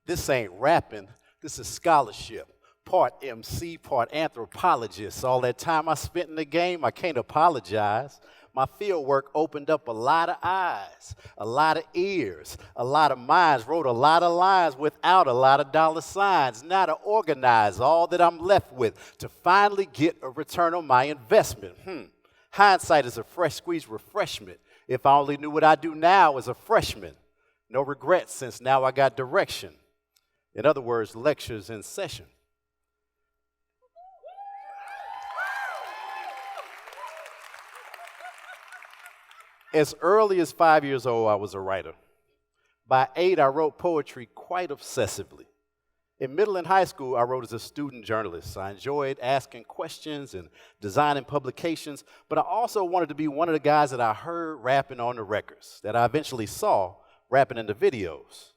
This ain't rapping, this is scholarship. Part MC, part anthropologist. All that time I spent in the game, I can't apologize. My field work opened up a lot of eyes, a lot of ears, a lot of minds, wrote a lot of lines without a lot of dollar signs. Now to organize all that I'm left with to finally get a return on my investment. Hindsight is a fresh squeezed refreshment. If I only knew what I do now as a freshman. No regrets since now I got direction. In other words, lectures in session. As early as 5 years old, I was a writer. By 8, I wrote poetry quite obsessively. In middle and high school, I wrote as a student journalist. I enjoyed asking questions and designing publications, but I also wanted to be one of the guys that I heard rapping on the records, that I eventually saw rapping in the videos.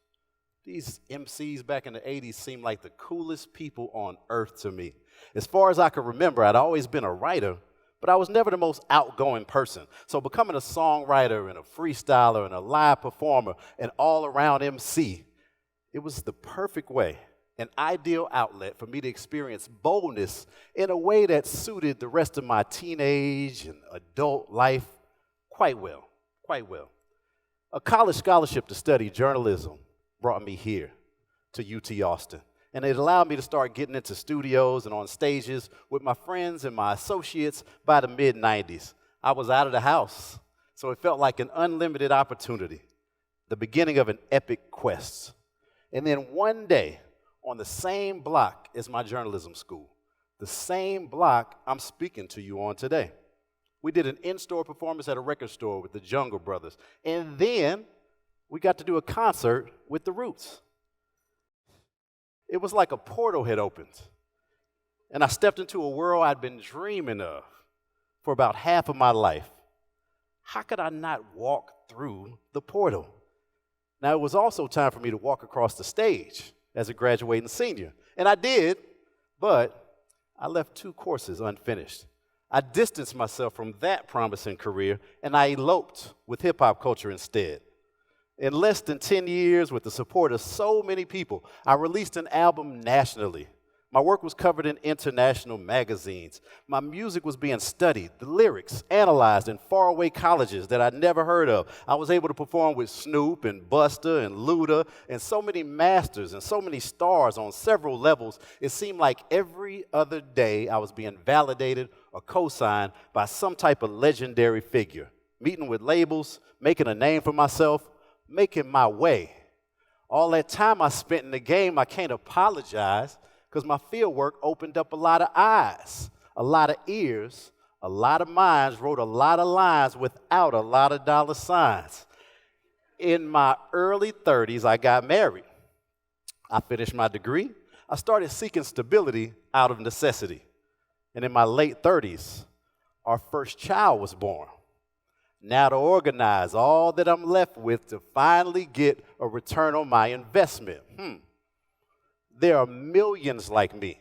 These MCs back in the 80s seemed like the coolest people on earth to me. As far as I could remember, I'd always been a writer, but I was never the most outgoing person. So becoming a songwriter and a freestyler and a live performer and all-around MC, it was the perfect way, an ideal outlet for me to experience boldness in a way that suited the rest of my teenage and adult life quite well, quite well. A college scholarship to study journalism brought me here to UT Austin. And it allowed me to start getting into studios and on stages with my friends and my associates by the mid-90s. I was out of the house, so it felt like an unlimited opportunity, the beginning of an epic quest. And then one day, on the same block as my journalism school, the same block I'm speaking to you on today, we did an in-store performance at a record store with the Jungle Brothers. And then we got to do a concert with the Roots. It was like a portal had opened, and I stepped into a world I'd been dreaming of for about half of my life. How could I not walk through the portal? Now, it was also time for me to walk across the stage as a graduating senior, and I did, but I left 2 courses unfinished. I distanced myself from that promising career, and I eloped with hip-hop culture instead. In less than 10 years, with the support of so many people, I released an album nationally. My work was covered in international magazines. My music was being studied, the lyrics analyzed in faraway colleges that I'd never heard of. I was able to perform with Snoop and Busta and Luda and so many masters and so many stars on several levels. It seemed like every other day I was being validated or co-signed by some type of legendary figure, meeting with labels, making a name for myself, making my way. All that time I spent in the game, I can't apologize because my field work opened up a lot of eyes, a lot of ears, a lot of minds, wrote a lot of lines without a lot of dollar signs. In my early 30s, I got married. I finished my degree. I started seeking stability out of necessity. And in my late 30s, our first child was born. Now to organize all that I'm left with to finally get a return on my investment. There are millions like me,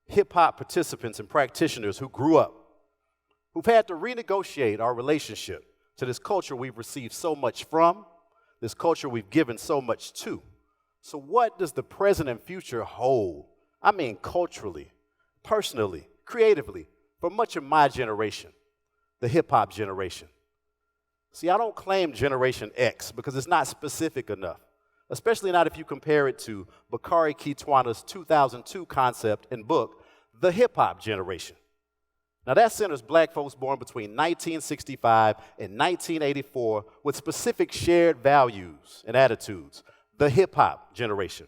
hip-hop participants and practitioners who grew up, who've had to renegotiate our relationship to this culture we've received so much from, this culture we've given so much to. So what does the present and future hold? I mean culturally, personally, creatively, for much of my generation. The hip-hop generation. See, I don't claim Generation X because it's not specific enough, especially not if you compare it to Bakari Kitwana's 2002 concept and book, The Hip-Hop Generation. Now, that centers black folks born between 1965 and 1984 with specific shared values and attitudes, the hip-hop generation.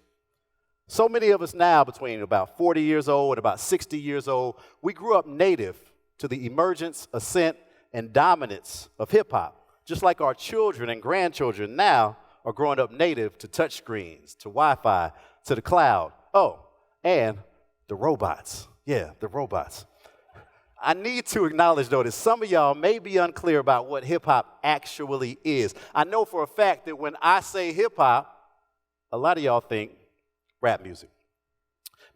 So many of us now, between about 40 years old and about 60 years old, we grew up native to the emergence, ascent, and dominance of hip-hop, just like our children and grandchildren now are growing up native to touchscreens, to Wi-Fi, to the cloud. Oh, and the robots. Yeah, the robots. I need to acknowledge, though, that some of y'all may be unclear about what hip-hop actually is. I know for a fact that when I say hip-hop, a lot of y'all think rap music.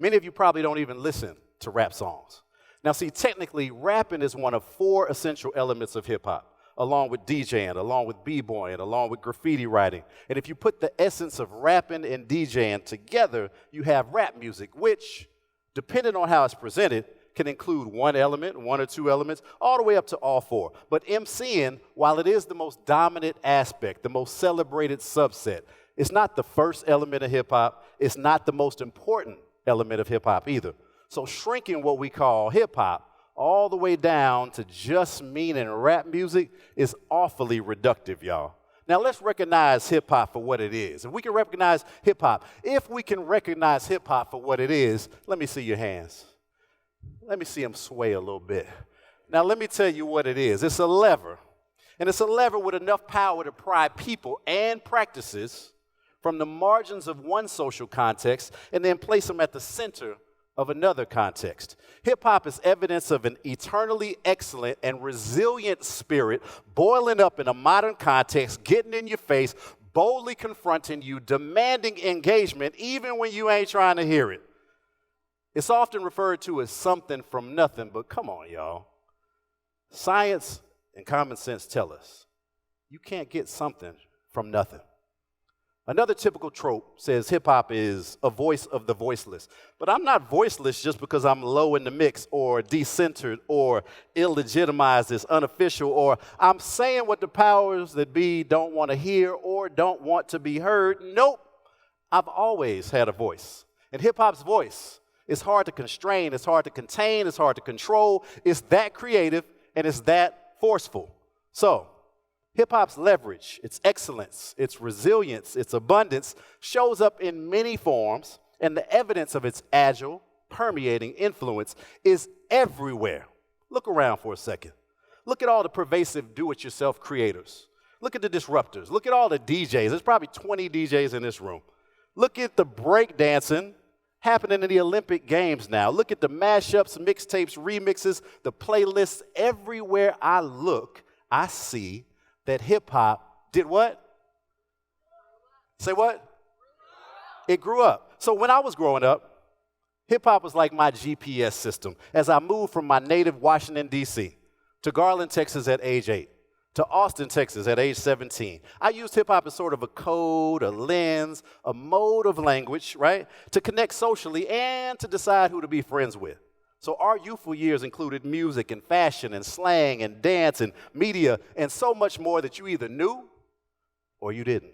Many of you probably don't even listen to rap songs. Now, see, technically, rapping is one of 4 essential elements of hip-hop. along with DJing, along with b-boying, along with graffiti writing. And if you put the essence of rapping and DJing together, you have rap music, which, depending on how it's presented, can include one element, one or two elements, all the way up to all four. But emceeing, while it is the most dominant aspect, the most celebrated subset, it's not the first element of hip-hop. It's not the most important element of hip-hop either. So shrinking what we call hip-hop all the way down to just meaning rap music is awfully reductive, y'all. Now let's recognize hip-hop for what it is. If we can recognize hip-hop for what it is, let me see your hands. Let me see them sway a little bit. Now let me tell you what it is. It's a lever. And it's a lever with enough power to pry people and practices from the margins of one social context and then place them at the center of another context. Hip-hop is evidence of an eternally excellent and resilient spirit boiling up in a modern context, getting in your face, boldly confronting you, demanding engagement even when you ain't trying to hear it. It's often referred to as something from nothing, but come on, y'all. Science and common sense tell us you can't get something from nothing. Another typical trope says hip-hop is a voice of the voiceless. But I'm not voiceless just because I'm low in the mix or decentered or illegitimized as unofficial, or I'm saying what the powers that be don't want to hear or don't want to be heard. Nope. I've always had a voice. And hip-hop's voice is hard to constrain, it's hard to contain, it's hard to control. It's that creative and it's that forceful. So, hip-hop's leverage, its excellence, its resilience, its abundance shows up in many forms, and the evidence of its agile, permeating influence is everywhere. Look around for a second. Look at all the pervasive do-it-yourself creators. Look at the disruptors. Look at all the DJs. There's probably 20 DJs in this room. Look at the breakdancing happening in the Olympic Games now. Look at the mashups, mixtapes, remixes, the playlists. Everywhere I look, I see that hip-hop did what? Say what? It grew up. So when I was growing up, hip-hop was like my GPS system as I moved from my native Washington, D.C. to Garland, Texas at age 8, to Austin, Texas at age 17. I used hip-hop as sort of a code, a lens, a mode of language, right, to connect socially and to decide who to be friends with. So our youthful years included music and fashion and slang and dance and media and so much more that you either knew or you didn't.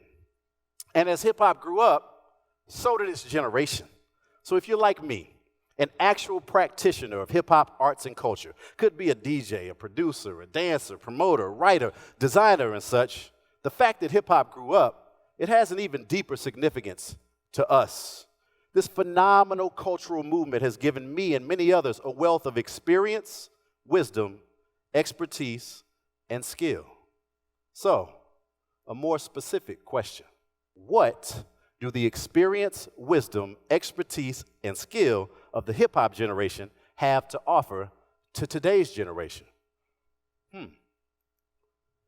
And as hip-hop grew up, so did its generation. So if you're like me, an actual practitioner of hip-hop arts and culture, could be a DJ, a producer, a dancer, promoter, writer, designer, and such, the fact that hip-hop grew up, it has an even deeper significance to us. This phenomenal cultural movement has given me and many others a wealth of experience, wisdom, expertise, and skill. So, a more specific question. What do the experience, wisdom, expertise, and skill of the hip-hop generation have to offer to today's generation?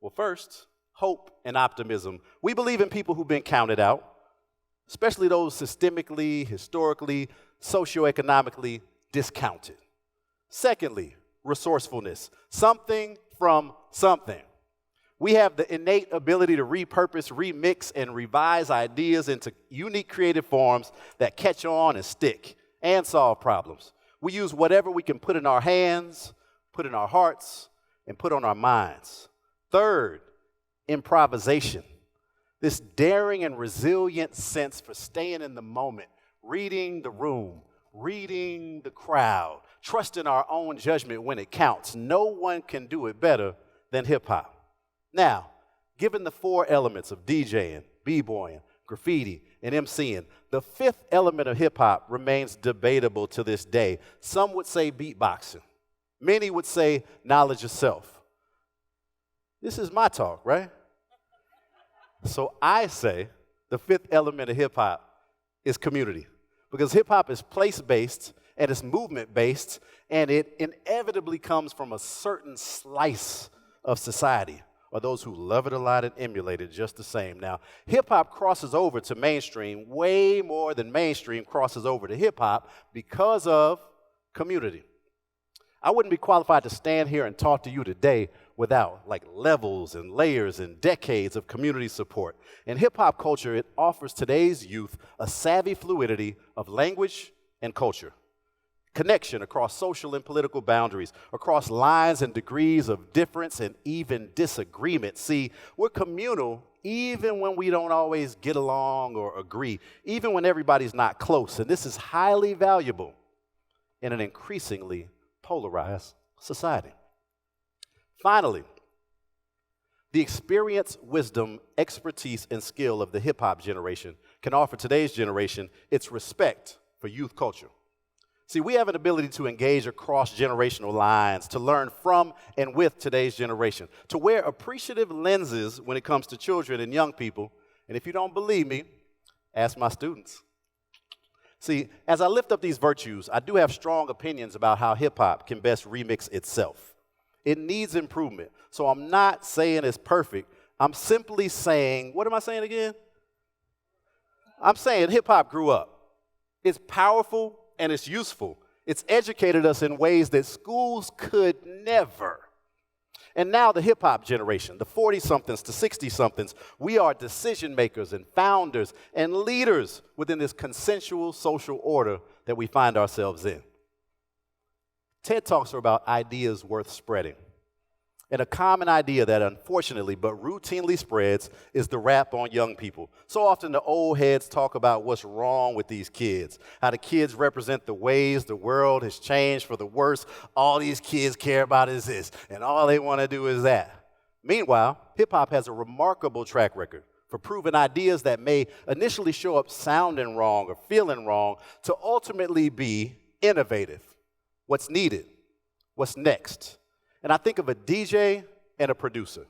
Well, first, hope and optimism. We believe in people who've been counted out, especially those systemically, historically, socioeconomically discounted. Secondly, resourcefulness, something from something. We have the innate ability to repurpose, remix, and revise ideas into unique creative forms that catch on and stick and solve problems. We use whatever we can put in our hands, put in our hearts, and put on our minds. Third, improvisation. This daring and resilient sense for staying in the moment, reading the room, reading the crowd, trusting our own judgment when it counts. No one can do it better than hip-hop. Now, given the four elements of DJing, b-boying, graffiti, and emceeing, the fifth element of hip-hop remains debatable to this day. Some would say beatboxing. Many would say knowledge of self. This is my talk, right? So I say the fifth element of hip-hop is community, because hip-hop is place-based and it's movement-based, and it inevitably comes from a certain slice of society, or those who love it a lot and emulate it just the same. Now, hip-hop crosses over to mainstream way more than mainstream crosses over to hip-hop because of community. I wouldn't be qualified to stand here and talk to you today without like levels and layers and decades of community support. In hip-hop culture, it offers today's youth a savvy fluidity of language and culture, connection across social and political boundaries, across lines and degrees of difference and even disagreement. See, we're communal even when we don't always get along or agree, even when everybody's not close. And this is highly valuable in an increasingly polarized society. Finally, the experience, wisdom, expertise, and skill of the hip-hop generation can offer today's generation its respect for youth culture. See, we have an ability to engage across generational lines, to learn from and with today's generation, to wear appreciative lenses when it comes to children and young people. And if you don't believe me, ask my students. See, as I lift up these virtues, I do have strong opinions about how hip-hop can best remix itself. It needs improvement. So I'm not saying it's perfect. I'm simply saying, what am I saying again? I'm saying hip-hop grew up. It's powerful and it's useful. It's educated us in ways that schools could never. And now the hip-hop generation, the 40-somethings to 60-somethings, we are decision makers and founders and leaders within this consensual social order that we find ourselves in. TED Talks are about ideas worth spreading. And a common idea that unfortunately but routinely spreads is the rap on young people. So often the old heads talk about what's wrong with these kids, how the kids represent the ways the world has changed for the worse. All these kids care about is this, and all they want to do is that. Meanwhile, hip-hop has a remarkable track record for proving ideas that may initially show up sounding wrong or feeling wrong to ultimately be innovative. What's needed? What's next? And I think of a DJ and a producer.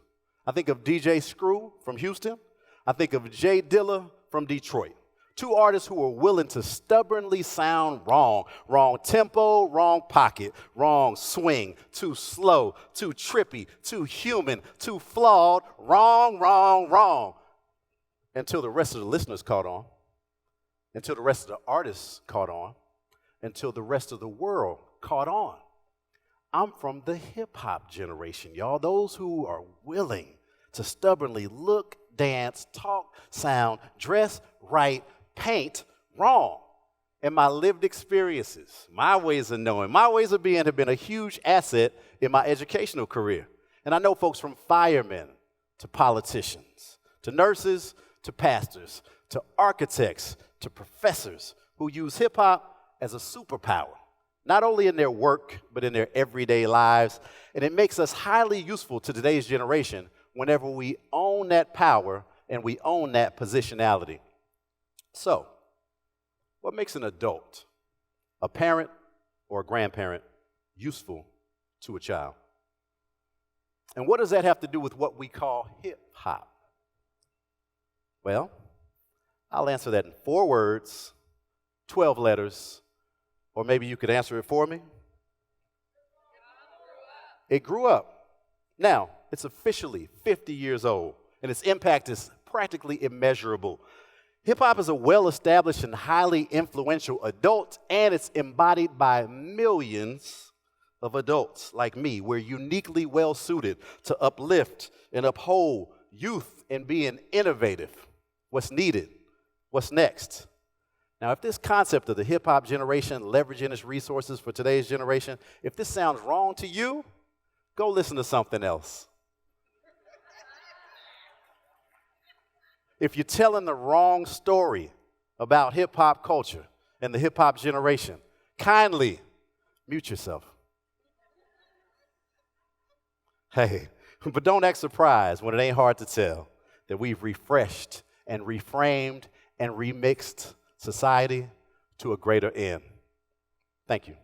I think of DJ Screw from Houston. I think of Jay Dilla from Detroit. Two artists who are willing to stubbornly sound wrong. Wrong tempo, wrong pocket, wrong swing, too slow, too trippy, too human, too flawed, wrong, wrong, wrong. Until the rest of the listeners caught on, until the rest of the artists caught on, until the rest of the world caught on. I'm from the hip-hop generation, y'all. Those who are willing to stubbornly look, dance, talk, sound, dress right, paint wrong. And my lived experiences, my ways of knowing, my ways of being have been a huge asset in my educational career. And I know folks from firemen to politicians, to nurses, to pastors, to architects, to professors who use hip-hop as a superpower, not only in their work, but in their everyday lives. And it makes us highly useful to today's generation whenever we own that power and we own that positionality. So, what makes an adult, a parent or a grandparent, useful to a child? And what does that have to do with what we call hip-hop? Well, I'll answer that in 4 words, 12 letters, or maybe you could answer it for me. It grew up. Now, it's officially 50 years old, and its impact is practically immeasurable. Hip-hop is a well-established and highly influential adult, and it's embodied by millions of adults like me. We're uniquely well-suited to uplift and uphold youth and being innovative. What's needed? What's next? Now, if this concept of the hip-hop generation leveraging its resources for today's generation, if this sounds wrong to you, go listen to something else. If you're telling the wrong story about hip-hop culture and the hip-hop generation, kindly mute yourself. Hey, but don't act surprised when it ain't hard to tell that we've refreshed and reframed and remixed society to a greater end. Thank you.